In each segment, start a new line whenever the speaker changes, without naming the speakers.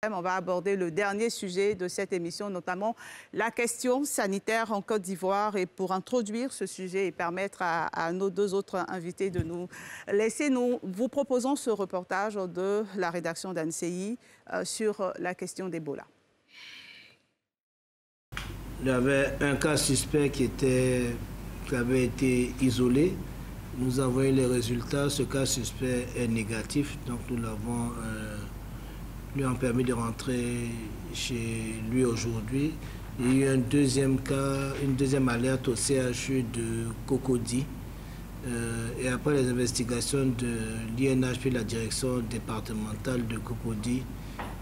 On va aborder le dernier sujet de cette émission, notamment la question sanitaire en Côte d'Ivoire. Et pour introduire ce sujet et permettre à nos deux autres invités de nous laisser, nous vous proposons ce reportage de la rédaction d'ANCI sur la question d'Ebola.
Il y avait un cas suspect qui avait été isolé. Nous avons eu les résultats. Ce cas suspect est négatif, donc nous l'avons lui ont permis de rentrer chez lui aujourd'hui. Il y a eu un deuxième cas, une deuxième alerte au CHU de Cocody. Et après les investigations de l'INH puis la direction départementale de Cocody,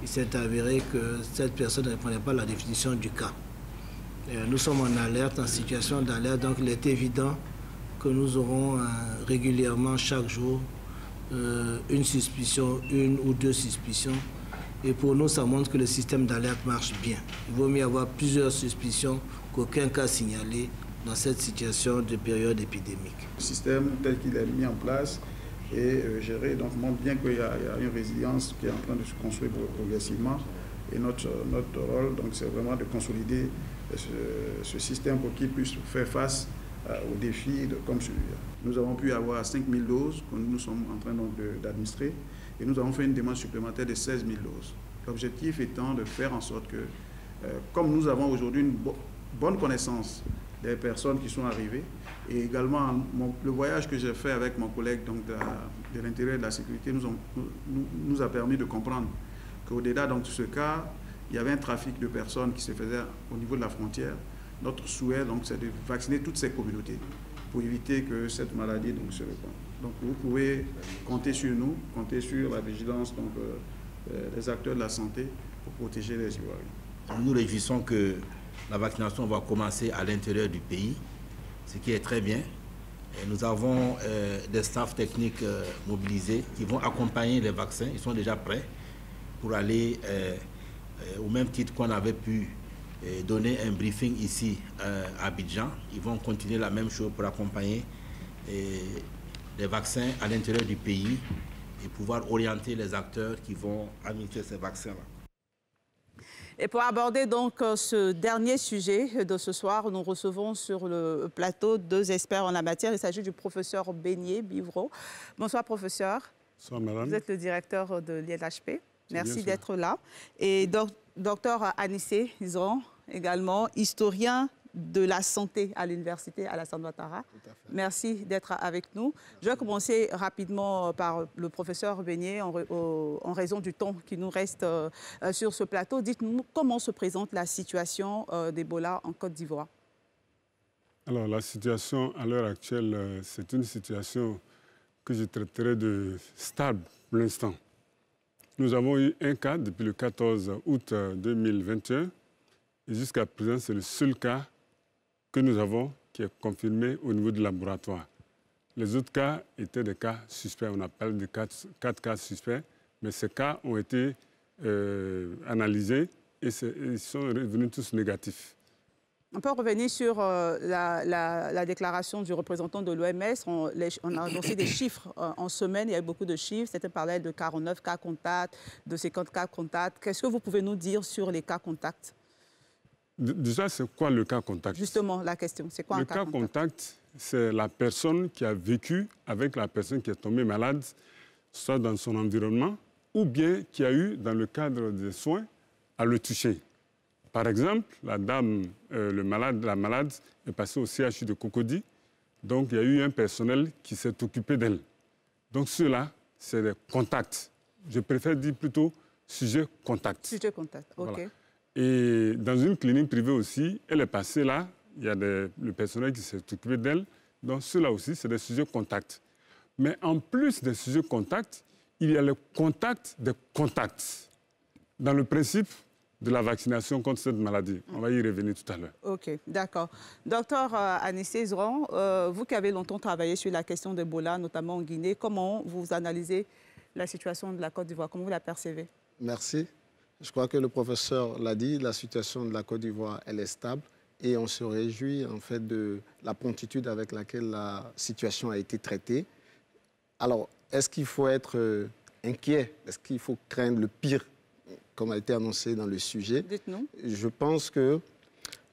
il s'est avéré que cette personne ne répondait pas à la définition du cas. Nous sommes en alerte, en situation d'alerte, donc il est évident que nous aurons régulièrement chaque jour une suspicion, une ou deux suspicions. Et pour nous, ça montre que le système d'alerte marche bien. Il vaut mieux avoir plusieurs suspicions qu'aucun cas signalé dans cette situation de période épidémique.
Le système tel qu'il est mis en place et géré donc, montre bien qu'il y a une résilience qui est en train de se construire progressivement. Et notre rôle, c'est vraiment de consolider ce système pour qu'il puisse faire face aux défis comme celui-là. Nous avons pu avoir 5 000 doses que nous sommes en train d'administrer. Et nous avons fait une demande supplémentaire de 16 000 doses. L'objectif étant de faire en sorte que, comme nous avons aujourd'hui une bonne connaissance des personnes qui sont arrivées, et également le voyage que j'ai fait avec mon collègue de l'intérieur et de la sécurité nous a permis de comprendre qu'au-delà de ce cas, il y avait un trafic de personnes qui se faisait au niveau de la frontière. Notre souhait, c'est de vacciner toutes ces communautés pour éviter que cette maladie se répande. Donc vous pouvez compter sur nous, compter sur la vigilance des acteurs de la santé pour protéger les Ivoiriens.
Nous nous réjouissons que la vaccination va commencer à l'intérieur du pays, ce qui est très bien. Et nous avons des staffs techniques mobilisés qui vont accompagner les vaccins. Ils sont déjà prêts pour aller, au même titre qu'on avait pu donner un briefing ici à Abidjan. Ils vont continuer la même chose pour accompagner les vaccins à l'intérieur du pays et pouvoir orienter les acteurs qui vont administrer ces vaccins-là.
Et pour aborder donc ce dernier sujet de ce soir, nous recevons sur le plateau deux experts en la matière. Il s'agit du professeur Beignet Bivro. Bonsoir professeur.
Bonsoir madame.
Vous êtes le directeur de l'INHP. Merci d'être là. Et docteur Anissé Isron, également historien de la santé à l'université Alassane Ouattara. Merci d'être avec nous. Je vais commencer rapidement par le professeur Beignet en raison du temps qui nous reste sur ce plateau. Dites-nous comment se présente la situation d'Ebola en Côte d'Ivoire.
Alors la situation à l'heure actuelle, c'est une situation que je traiterai de stable pour l'instant. Nous avons eu un cas depuis le 14 août 2021 et jusqu'à présent c'est le seul cas que nous avons qui est confirmé au niveau du laboratoire. Les autres cas étaient des cas suspects, on appelle de 4 cas suspects, mais ces cas ont été analysés et ils sont revenus tous négatifs.
On peut revenir sur la déclaration du représentant de l'OMS. On a annoncé des chiffres en semaine, il y a eu beaucoup de chiffres. C'était parlé de 49 cas contacts, de 50 cas contacts. Qu'est-ce que vous pouvez nous dire sur les cas contacts?
Déjà, c'est quoi le cas contact?
Justement, la question, c'est quoi un cas contact?
Le cas contact, c'est la personne qui a vécu avec la personne qui est tombée malade, soit dans son environnement, ou bien qui a eu, dans le cadre des soins, à le toucher. Par exemple, la dame, la malade est passée au CHU de Cocody, donc il y a eu un personnel qui s'est occupé d'elle. Donc ceux-là, c'est des contacts. Je préfère dire plutôt sujet contact.
Sujet contact, ok.
Voilà. Et dans une clinique privée aussi, elle est passée là, il y a le personnel qui s'est occupé d'elle. Donc ceux-là aussi, c'est des sujets contacts. Mais en plus des sujets contacts, il y a le contact des contacts. Dans le principe de la vaccination contre cette maladie. On va y revenir tout à l'heure.
OK, d'accord. Docteur Anissé Isron, vous qui avez longtemps travaillé sur la question d'Ebola, notamment en Guinée, comment vous analysez la situation de la Côte d'Ivoire? Comment vous la percevez?
Merci. Je crois que le professeur l'a dit, la situation de la Côte d'Ivoire, elle est stable et on se réjouit en fait de la promptitude avec laquelle la situation a été traitée. Alors, est-ce qu'il faut être inquiet? Est-ce qu'il faut craindre le pire? comme a été annoncé dans le sujet.
Dites-nous.
Je pense que,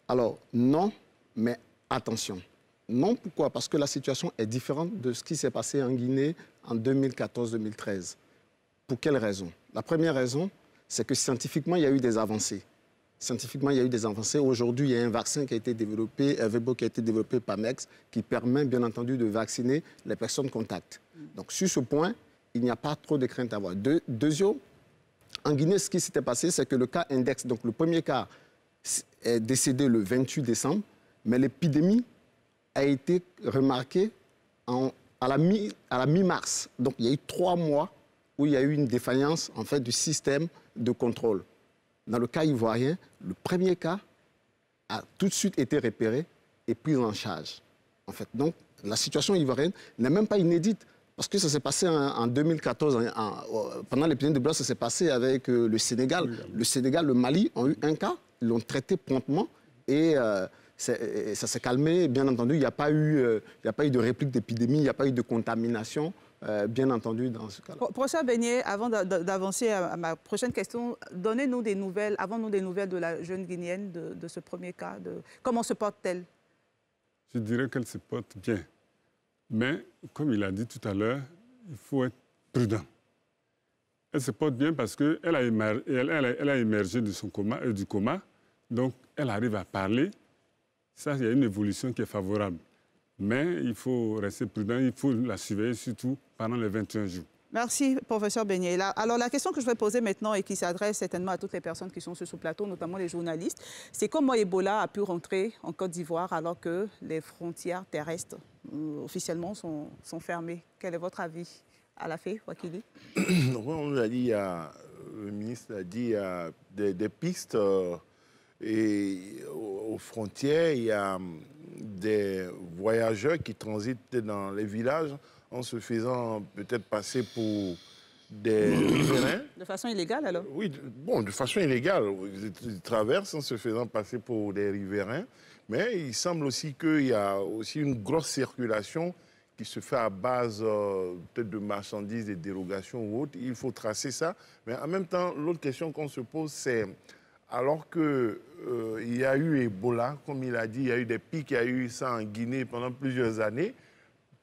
alors non, mais attention. Non, pourquoi? Parce que la situation est différente de ce qui s'est passé en Guinée en 2014-2013. Pour quelles raisons? La première raison, c'est que scientifiquement, il y a eu des avancées. Scientifiquement, il y a eu des avancées. Aujourd'hui, il y a un vaccin qui a été développé, Ervebo, qui a été développé par MEX, qui permet, bien entendu, de vacciner les personnes contacts. Donc, sur ce point, il n'y a pas trop de crainte à avoir. Deuxième, en Guinée, ce qui s'était passé, c'est que le cas index, donc le premier cas, est décédé le 28 décembre, mais l'épidémie a été remarquée à la mi-mars. Donc, il y a eu 3 mois où il y a eu une défaillance, en fait, du système de contrôle. Dans le cas ivoirien, le premier cas a tout de suite été repéré et pris en charge. En fait, donc, la situation ivoirienne n'est même pas inédite. Parce que ça s'est passé en 2014, pendant l'épidémie de Ebola, ça s'est passé avec le Sénégal. Le Sénégal, le Mali ont eu un cas, ils l'ont traité promptement et ça s'est calmé. Bien entendu, il n'y a pas eu de réplique d'épidémie, il n'y a pas eu de contamination. Bien entendu, dans ce cas-là.
Professeur Beignet, avant d'avancer à ma prochaine question, donnez-nous des nouvelles, avons-nous des nouvelles de la jeune Guinéenne, de ce premier cas. Comment se porte-t-elle?
Je dirais qu'elle se porte bien. Mais, comme il a dit tout à l'heure, il faut être prudent. Elle se porte bien parce qu'elle a émergé de son du coma, donc elle arrive à parler. Ça, il y a une évolution qui est favorable. Mais il faut rester prudent, il faut la surveiller surtout pendant les 21 jours.
Merci, professeur Beignet. Alors, la question que je vais poser maintenant et qui s'adresse certainement à toutes les personnes qui sont sur ce plateau, notamment les journalistes, c'est comment Ebola a pu rentrer en Côte d'Ivoire alors que les frontières terrestres, officiellement, sont fermées. Quel est votre avis, Alafé Wakili?
On l'a dit, le ministre a dit, il y a des pistes et aux frontières, il y a des voyageurs qui transitent dans les villages en se faisant peut-être passer pour des riverains.
De façon illégale, alors?
Oui, bon, de façon illégale. Ils traversent en se faisant passer pour des riverains. Mais il semble aussi qu'il y a aussi une grosse circulation qui se fait à base peut-être de marchandises, des dérogations ou autres. Il faut tracer ça. Mais en même temps, l'autre question qu'on se pose, c'est alors qu'il y a eu Ebola, comme il a dit, il y a eu des pics, il y a eu ça en Guinée pendant plusieurs années.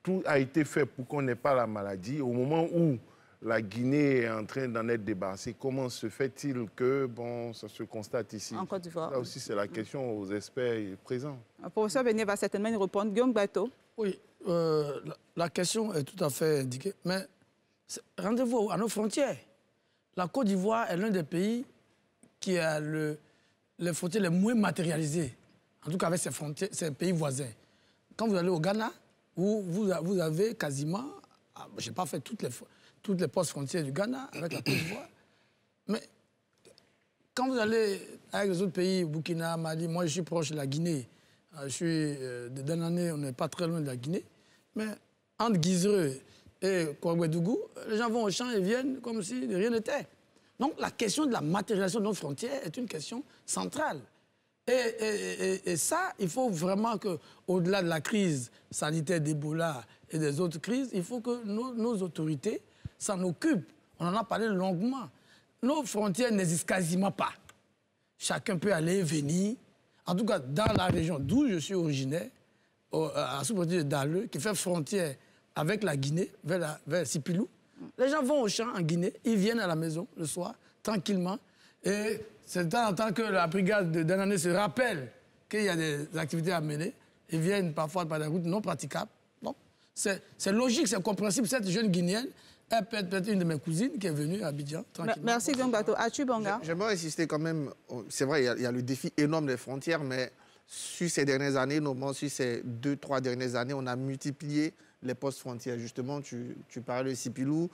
Tout a été fait pour qu'on n'ait pas la maladie. Au moment où la Guinée est en train d'en être débarrassée, comment se fait-il que ça se constate ici?
En Côte d'Ivoire.
Là aussi, c'est la question aux experts présents.
Le professeur Beignet va certainement y répondre. Guillaume Bateau.
Oui, la question est tout à fait indiquée. Mais rendez-vous à nos frontières. La Côte d'Ivoire est l'un des pays qui a les frontières les moins matérialisées, en tout cas avec ses pays voisins. Quand vous allez au Ghana, vous avez quasiment, je n'ai pas fait toutes les postes frontières du Ghana avec la Côte d'Ivoire, mais quand vous allez avec les autres pays, Burkina, Mali, moi je suis proche de la Guinée, de dernière année, on n'est pas très loin de la Guinée, mais entre Guizereux et Kouagouedougou, les gens vont au champ et viennent comme si de rien n'était. Donc la question de la matérialisation de nos frontières est une question centrale. Et ça, il faut vraiment qu'au-delà de la crise sanitaire d'Ebola et des autres crises, il faut que nos autorités s'en occupent. On en a parlé longuement. Nos frontières n'existent quasiment pas. Chacun peut aller et venir. En tout cas, dans la région d'où je suis originaire, à la sous-préfecture de Dalleux, qui fait frontière avec la Guinée, vers Sipilou, les gens vont au champ en Guinée, ils viennent à la maison le soir, tranquillement. Et c'est de temps en temps que la brigade de Danané se rappelle qu'il y a des activités à mener. Ils viennent parfois par des routes non praticables. Donc, c'est logique, c'est compréhensible. Cette jeune Guinéenne, elle peut être une de mes cousines qui est venue à Abidjan, tranquillement.
Merci, Guillaume Bateau. Achu Banga.
J'aimerais insister quand même. C'est vrai, il y a le défi énorme des frontières, mais sur ces dernières années, notamment sur ces 2-3 dernières années, on a multiplié les postes frontières. Justement, tu parlais de Sipilou.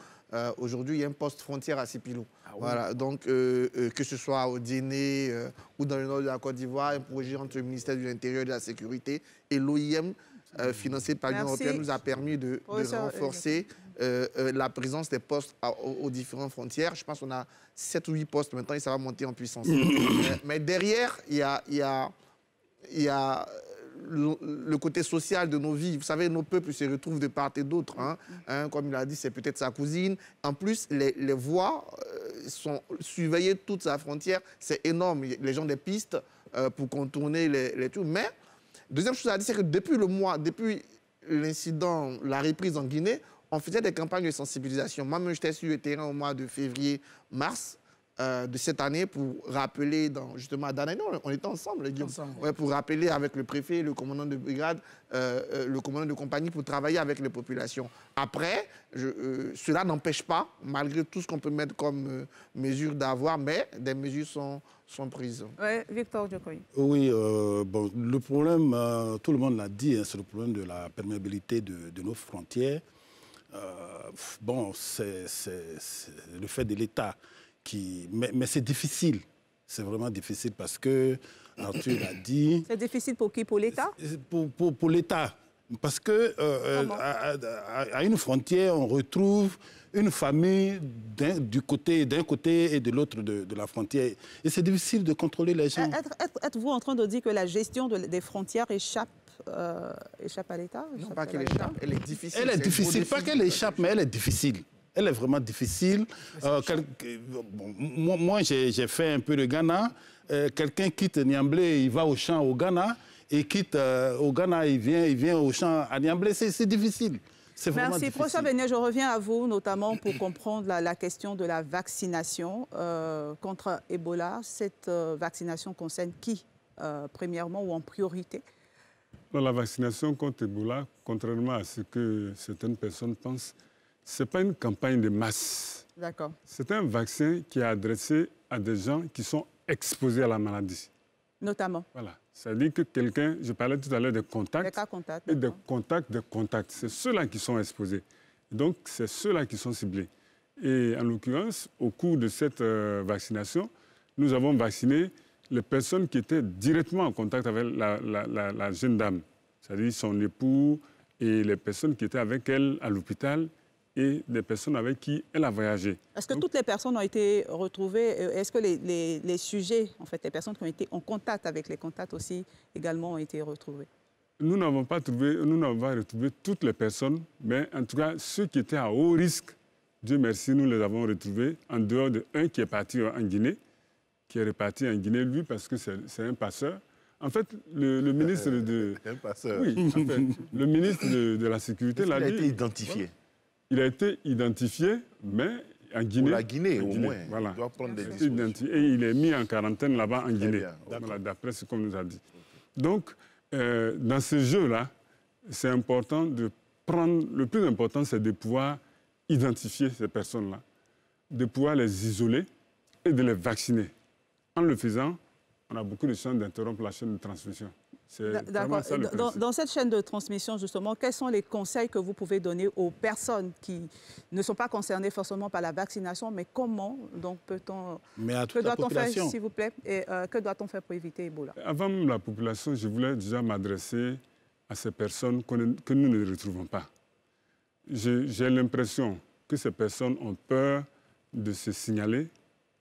Aujourd'hui, il y a un poste frontière à Sipilou. Ah, oui. Voilà. Donc, que ce soit au Guinée ou dans le nord de la Côte d'Ivoire, un projet entre le ministère de l'Intérieur et de la Sécurité et l'OIM, financé par l'Union européenne, nous a permis de renforcer la présence des postes aux différentes frontières. Je pense qu'on a 7 ou 8 postes maintenant et ça va monter en puissance. Mais derrière, il y a le côté social de nos vies. Vous savez, nos peuples se retrouvent de part et d'autre. Comme il a dit, c'est peut-être sa cousine. En plus, les voies surveiller toute sa frontière, c'est énorme. Les gens des pistes pour contourner les trucs. Mais, deuxième chose à dire, c'est que depuis l'incident, la reprise en Guinée, on faisait des campagnes de sensibilisation. Moi-même, j'étais sur le terrain au mois de février-mars de cette année pour rappeler, justement, à Danaï, on était ensemble, Guillaume, pour rappeler avec le préfet, le commandant de brigade, le commandant de compagnie, pour travailler avec les populations. Après, cela n'empêche pas, malgré tout ce qu'on peut mettre comme mesures d'avoir, mais des mesures sont prises.
Oui, Victor Diokoye.
Oui, bon, le problème, tout le monde l'a dit, hein, c'est le problème de la perméabilité de nos frontières. Bon, c'est le fait de l'État qui... Mais c'est difficile. C'est vraiment difficile parce que, Arthur l'a dit... C'est
difficile pour qui? Pour l'État?
Pour l'État. Parce que à une frontière, on retrouve une famille d'un côté et de l'autre de la frontière. Et c'est difficile de contrôler les gens.
Êtes-vous en train de dire que la gestion des frontières échappe à l'État?
Non, pas qu'elle échappe, elle est difficile.
Elle est difficile, pas qu'elle échappe, mais elle est difficile. Elle est vraiment difficile. Moi, j'ai fait un peu de Ghana. Quelqu'un quitte Niamblé, il va au champ au Ghana. Et quitte au Ghana, il vient au champ à Niamblé. C'est difficile.
Merci. Professeur Benyai, je reviens à vous, notamment pour comprendre la question de la vaccination contre Ebola. Cette vaccination concerne qui, premièrement ou en priorité?
La vaccination contre Ebola, contrairement à ce que certaines personnes pensent, ce n'est pas une campagne de masse.
D'accord.
C'est un vaccin qui est adressé à des gens qui sont exposés à la maladie.
Notamment.
Voilà. C'est-à-dire que quelqu'un, je parlais tout à l'heure des contacts.
Des cas contacts.
Et des contacts. C'est ceux-là qui sont exposés. Donc, c'est ceux-là qui sont ciblés. Et en l'occurrence, au cours de cette vaccination, nous avons vacciné les personnes qui étaient directement en contact avec la jeune dame, c'est-à-dire son époux et les personnes qui étaient avec elle à l'hôpital et des personnes avec qui elle a voyagé.
Est-ce que toutes les personnes ont été retrouvées? Est-ce que les sujets, en fait, les personnes qui ont été en contact avec les contacts aussi également ont été retrouvées?
Nous n'avons pas retrouvé toutes les personnes, mais en tout cas, ceux qui étaient à haut risque, Dieu merci, nous les avons retrouvés, en dehors d'un qui est parti en Guinée, qui est reparti en Guinée, lui, parce que c'est un passeur. En fait, le ministre de...
Un passeur.
Oui, en fait, le ministre de la Sécurité l'a dit...
Il a été identifié.
Il a été identifié, mais en Guinée...
Pour la Guinée, au moins.
Voilà.
Il doit prendre des dispositions.
Et il est mis en quarantaine là-bas en Guinée,
voilà,
d'après ce qu'on nous a dit. Donc, dans ce jeu-là, c'est important de prendre... Le plus important, c'est de pouvoir identifier ces personnes-là, de pouvoir les isoler et de les vacciner. En le faisant, on a beaucoup de chances d'interrompre la chaîne de transmission.
D'accord. Dans cette chaîne de transmission, justement, quels sont les conseils que vous pouvez donner aux personnes qui ne sont pas concernées forcément par la vaccination, mais comment donc peut-on... Que doit-on faire, s'il vous plaît, et que doit-on faire pour éviter Ebola?
Avant la population, je voulais déjà m'adresser à ces personnes que nous ne retrouvons pas. J'ai l'impression que ces personnes ont peur de se signaler.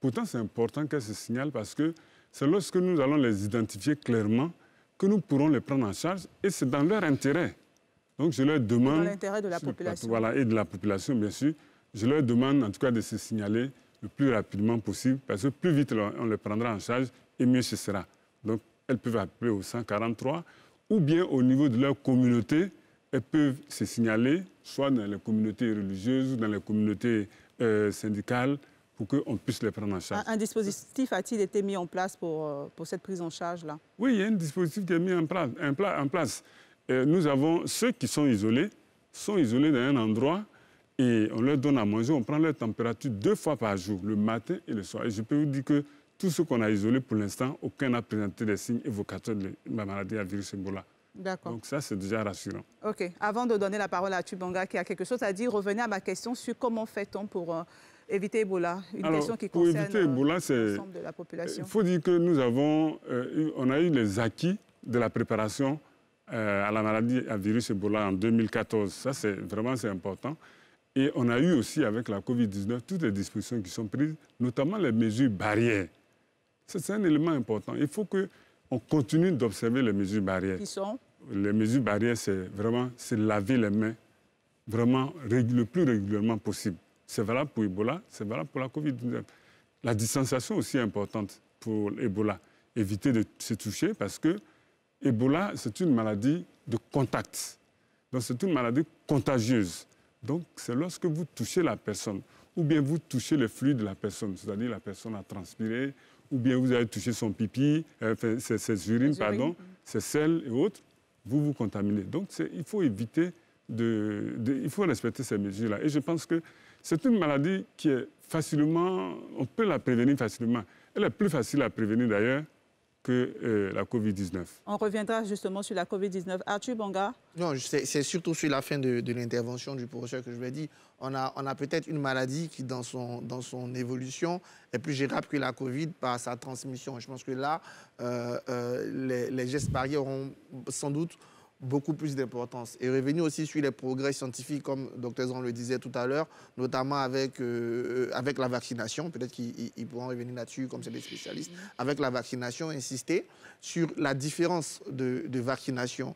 Pourtant, c'est important qu'elles se signalent parce que c'est lorsque nous allons les identifier clairement que nous pourrons les prendre en charge et c'est dans leur intérêt. Donc, je leur demande...
Dans l'intérêt de la population.
Voilà, et de la population, bien sûr. Je leur demande, en tout cas, de se signaler le plus rapidement possible parce que plus vite on les prendra en charge et mieux ce sera. Donc, elles peuvent appeler au 143 ou bien au niveau de leur communauté, elles peuvent se signaler, soit dans les communautés religieuses ou dans les communautés syndicales, pour qu'on puisse les prendre en charge.
Un dispositif a-t-il été mis en place pour cette prise en charge-là?
Oui, il y a un dispositif qui est mis en place. Nous avons ceux qui sont isolés dans un endroit et on leur donne à manger, on prend leur température 2 fois par jour, le matin et le soir. Et je peux vous dire que tous ceux qu'on a isolés pour l'instant, aucun n'a présenté des signes évocateurs de la maladie à virus Ebola.
D'accord.
Donc ça, c'est déjà rassurant.
OK. Avant de donner la parole à Tubanga, qui a quelque chose à dire, revenez à ma question sur comment fait-on pour éviter Ebola. Une question qui concerne l'ensemble de la population.
Il faut dire que nous avons on a eu les acquis de la préparation à la maladie à virus Ebola en 2014. Ça, c'est important. Et on a eu aussi, avec la COVID-19, toutes les dispositions qui sont prises, notamment les mesures barrières. C'est un élément important. Il faut qu'on continue d'observer les mesures barrières.
Qui sont?
Les mesures barrières, c'est laver les mains vraiment le plus régulièrement possible. C'est valable pour Ebola, c'est valable pour la COVID-19. La distanciation aussi est importante pour Ebola. Éviter de se toucher parce que Ebola, c'est une maladie de contact. Donc, c'est une maladie contagieuse. Donc, c'est lorsque vous touchez la personne, ou bien vous touchez le fluide de la personne, c'est-à-dire la personne a transpiré, ou bien vous avez touché son pipi, ses urines, pardon, ses selles et autres, vous vous contaminez. Donc, il faut éviter il faut respecter ces mesures-là. Et je pense que c'est une maladie qui est facilement, on peut la prévenir facilement. Elle est plus facile à prévenir d'ailleurs que la Covid-19.
On reviendra justement sur la Covid-19. Arthur Bonga?
Non, c'est surtout sur la fin de l'intervention du professeur que je vais dire. On a peut-être une maladie qui, dans son évolution, est plus gérable que la Covid par sa transmission. Je pense que là, les gestes barrières auront sans doute beaucoup plus d'importance. Et revenir aussi sur les progrès scientifiques, comme Dr Zan le disait tout à l'heure, notamment avec la vaccination, peut-être qu'ils pourront revenir là-dessus, comme c'est des spécialistes, avec la vaccination, insister sur la différence de vaccination.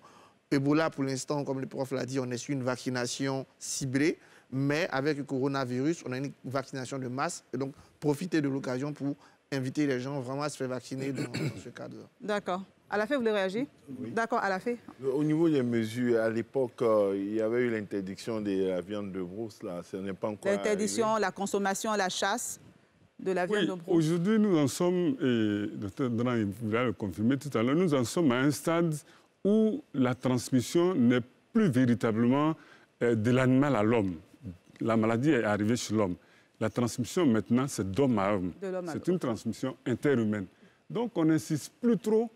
Ebola, pour l'instant, comme le prof l'a dit, on est sur une vaccination ciblée, mais avec le coronavirus, on a une vaccination de masse, et donc profiter de l'occasion pour inviter les gens vraiment à se faire vacciner dans ce cadre.
D'accord. Alafé, vous voulez réagir? Oui. D'accord, Alafé.
Au niveau des mesures, à l'époque, il y avait eu l'interdiction de la viande de brousse. Là. Ce n'est pas encore
l'interdiction, la consommation, la chasse de la viande de brousse.
Aujourd'hui, nous en sommes, et Dr Dran voulait le confirmer tout à l'heure, nous en sommes à un stade où la transmission n'est plus véritablement de l'animal à l'homme. La maladie est arrivée chez l'homme. La transmission maintenant, c'est d'homme à homme. C'est une transmission interhumaine. Donc on n'insiste plus trop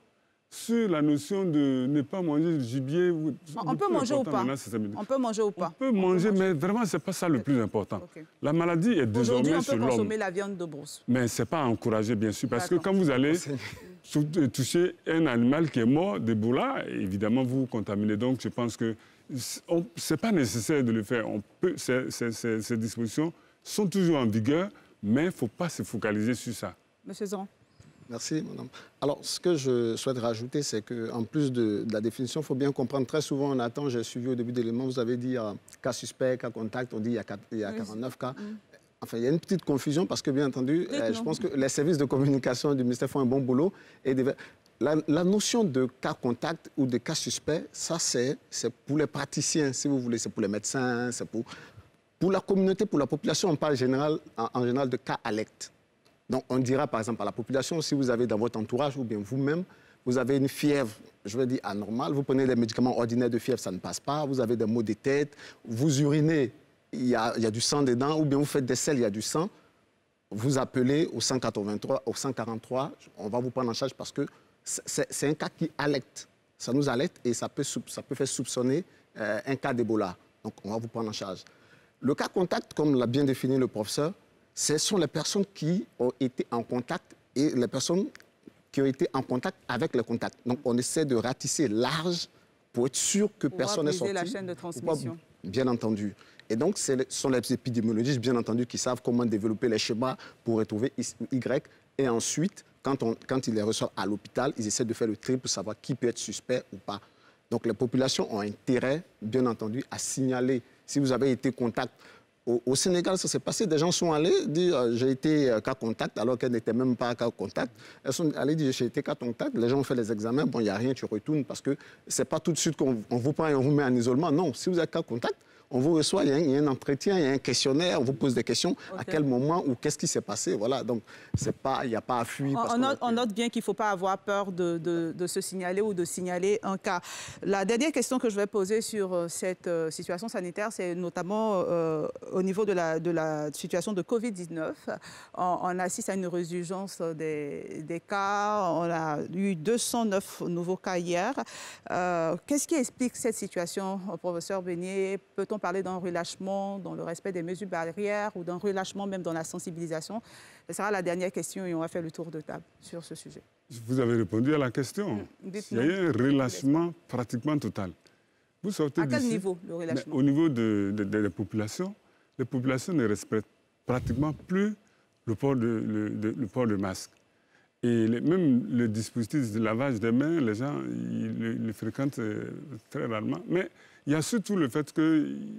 sur la notion de ne pas manger du gibier.
On peut manger ou pas? On peut manger ou pas?
On peut manger, mais vraiment, ce n'est pas ça le plus important. Okay. La maladie est désormais sur l'homme.
Aujourd'hui, on peut consommer la viande de brousse.
Mais ce n'est pas encouragé, bien sûr, parce que quand vous allez toucher un animal qui est mort d'Ebola, évidemment, vous vous contaminez. Donc, je pense que ce n'est pas nécessaire de le faire. Ces dispositions sont toujours en vigueur, mais il ne faut pas se focaliser sur ça.
Monsieur Zan.
Merci, madame. Alors, ce que je souhaite rajouter, c'est qu'en plus de la définition, il faut bien comprendre, très souvent, on attend, j'ai suivi au début de l'élément, vous avez dit cas suspect, cas contact, on dit il y a 49 cas. Enfin, il y a une petite confusion parce que, bien entendu, je pense que les services de communication du ministère font un bon boulot. Et la notion de cas contact ou de cas suspect, ça, c'est pour les praticiens, si vous voulez, c'est pour les médecins, c'est pour la communauté, pour la population, on parle en général de cas alectes. Donc, on dira, par exemple, à la population, si vous avez dans votre entourage ou bien vous-même, vous avez une fièvre, je veux dire, anormale, vous prenez des médicaments ordinaires de fièvre, ça ne passe pas, vous avez des maux de tête, vous urinez, il y a du sang dedans, ou bien vous faites des selles, il y a du sang, vous appelez au 183, au 143, on va vous prendre en charge parce que c'est un cas qui alecte. Ça nous alecte et ça peut faire soupçonner un cas d'Ebola. Donc, on va vous prendre en charge. Le cas contact, comme l'a bien défini le professeur, ce sont les personnes qui ont été en contact et les personnes qui ont été en contact avec le contact. Donc, on essaie de ratisser large pour être sûr que personne n'est sorti.
La chaîne de transmission.
Bien entendu. Et donc, ce sont les épidémiologistes, bien entendu, qui savent comment développer les schémas pour retrouver Y. Et ensuite, quand ils les reçoivent à l'hôpital, ils essaient de faire le tri pour savoir qui peut être suspect ou pas. Donc, les populations ont intérêt, bien entendu, à signaler si vous avez été contact. Au Sénégal, ça s'est passé. Des gens sont allés dire j'ai été cas contact alors qu'elles n'étaient même pas cas contact. Elles sont allées dire j'ai été cas contact. Les gens ont fait les examens. Bon, il n'y a rien, tu retournes parce que ce n'est pas tout de suite qu'on vous prend et on vous met en isolement. Non, si vous êtes cas contact, on vous reçoit, il y a un entretien, il y a un questionnaire, on vous pose des questions. Okay. À quel moment ou qu'est-ce qui s'est passé. Voilà, donc il n'y a pas à fuir.
On note bien qu'il ne faut pas avoir peur de se signaler ou de signaler un cas. La dernière question que je vais poser sur cette situation sanitaire, c'est notamment au niveau de la situation de Covid-19. On assiste à une résurgence des cas. On a eu 209 nouveaux cas hier. Qu'est-ce qui explique cette situation, professeur Beignet? Peut-on parler d'un relâchement dans le respect des mesures barrières ou d'un relâchement même dans la sensibilisation? Ce sera la dernière question et on va faire le tour de table sur ce sujet.
Vous avez répondu à la question. Il y a eu un relâchement pratiquement total. Vous sortez
à quel niveau, le relâchement?
Au niveau des populations, les populations ne respectent pratiquement plus le port de masque. Et même le dispositif de lavage des mains, les gens ils le fréquentent très rarement. Mais il y a surtout le fait qu'il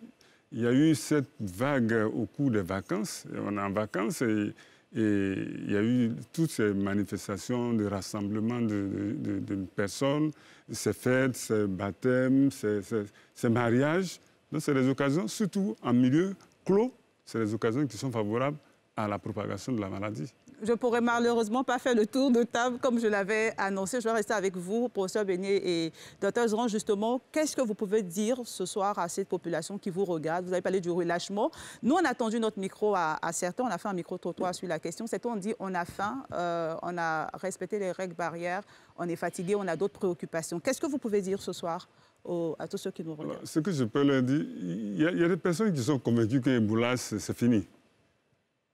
y a eu cette vague au cours des vacances. On est en vacances et Et il y a eu toutes ces manifestations de rassemblement de personnes, ces fêtes, ces baptêmes, ces mariages. Donc, c'est des occasions, surtout en milieu clos, c'est des occasions qui sont favorables à la propagation de la maladie.
Je ne pourrais malheureusement pas faire le tour de table comme je l'avais annoncé. Je vais rester avec vous, professeur Beignet et Dr Zron. Justement, qu'est-ce que vous pouvez dire ce soir à cette population qui vous regarde? Vous avez parlé du relâchement. Nous, on a tendu notre micro à certains. On a fait un micro-trottoir sur la question. C'est on dit on a faim, on a respecté les règles barrières, on est fatigué, on a d'autres préoccupations. Qu'est-ce que vous pouvez dire ce soir à tous ceux qui nous regardent?
Alors, ce que je peux leur dire, il y a des personnes qui sont convaincues que Ebola, c'est fini.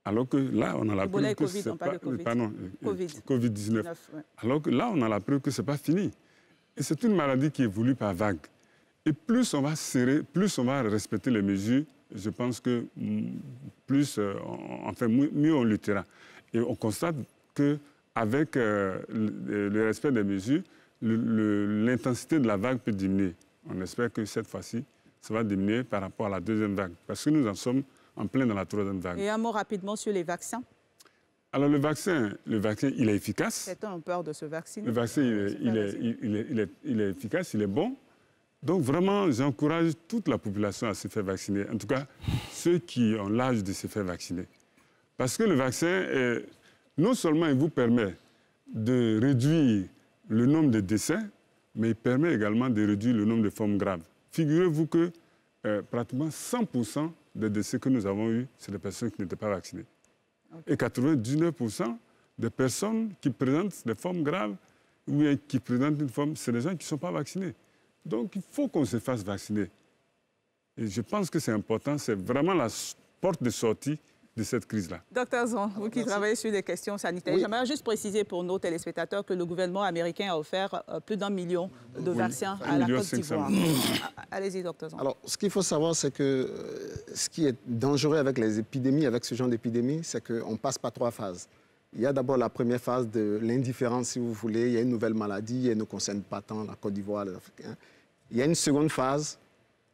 Alors que là, on a la preuve que c'est pas... Covid-19. Ouais. Alors que là, on a la preuve que ce n'est pas fini. Et c'est une maladie qui évolue par vague. Et plus on va serrer, plus on va respecter les mesures, je pense que plus, mieux on luttera. Et on constate qu'avec le respect des mesures, l'intensité de la vague peut diminuer. On espère que cette fois-ci, ça va diminuer par rapport à la deuxième vague. Parce que nous en sommes en plein dans la troisième vague.
Et un mot rapidement sur les vaccins.
Alors le vaccin, il est efficace.
Certains ont peur de se vacciner.
Le vaccin, il est efficace, il est bon. Donc vraiment, j'encourage toute la population à se faire vacciner. En tout cas, ceux qui ont l'âge de se faire vacciner. Parce que le vaccin, non seulement il vous permet de réduire le nombre de décès, mais il permet également de réduire le nombre de formes graves. Figurez-vous que pratiquement 100% des décès que nous avons eus, c'est des personnes qui n'étaient pas vaccinées. Okay. Et 99% des personnes qui présentent des formes graves ou qui présentent une forme, c'est des gens qui ne sont pas vaccinés. Donc, il faut qu'on se fasse vacciner. Et je pense que c'est important, c'est vraiment la porte de sortie de cette crise-là.
Docteur Zron, vous qui travaillez sur les questions sanitaires, oui. J'aimerais juste préciser pour nos téléspectateurs que le gouvernement américain a offert plus d'1 million de vaccins à la Côte d'Ivoire. Allez-y, docteur Zron.
Alors, ce qu'il faut savoir, c'est que ce qui est dangereux avec les épidémies, avec ce genre d'épidémie, c'est qu'on passe par 3 phases. Il y a d'abord la première phase de l'indifférence, si vous voulez. Il y a une nouvelle maladie, elle ne concerne pas tant la Côte d'Ivoire, les Africains. Il y a une seconde phase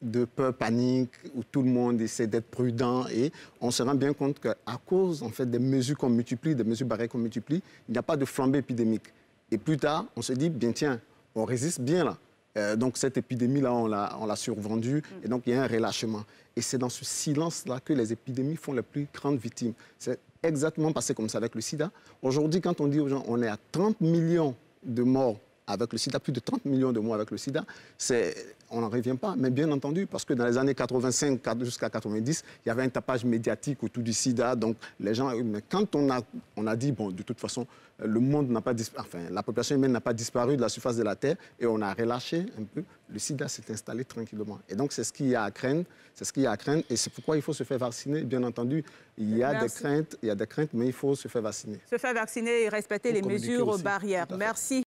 de peur, panique, où tout le monde essaie d'être prudent et on se rend bien compte qu'à cause en fait, des mesures qu'on multiplie, des mesures barrières qu'on multiplie, il n'y a pas de flambée épidémique. Et plus tard, on se dit, bien tiens, on résiste bien là. Donc cette épidémie-là, on l'a survendue et donc il y a un relâchement. Et c'est dans ce silence-là que les épidémies font les plus grandes victimes. C'est exactement passé comme ça avec le sida. Aujourd'hui, quand on dit aux gens, on est à 30 millions de morts avec le sida, plus de 30 millions de morts avec le sida, on n'en revient pas. Mais bien entendu, parce que dans les années 85 jusqu'à 90, il y avait un tapage médiatique autour du sida. Donc, les gens, mais quand on a dit, bon, de toute façon, le monde n'a pas disparu, enfin, la population humaine n'a pas disparu de la surface de la Terre et on a relâché un peu, le sida s'est installé tranquillement. Et donc, c'est ce qu'il y a à craindre. C'est ce qu'il y a à craindre et c'est pourquoi il faut se faire vacciner. Bien entendu, il y a des craintes, mais il faut se faire vacciner.
Se faire vacciner et respecter les mesures barrières. Merci.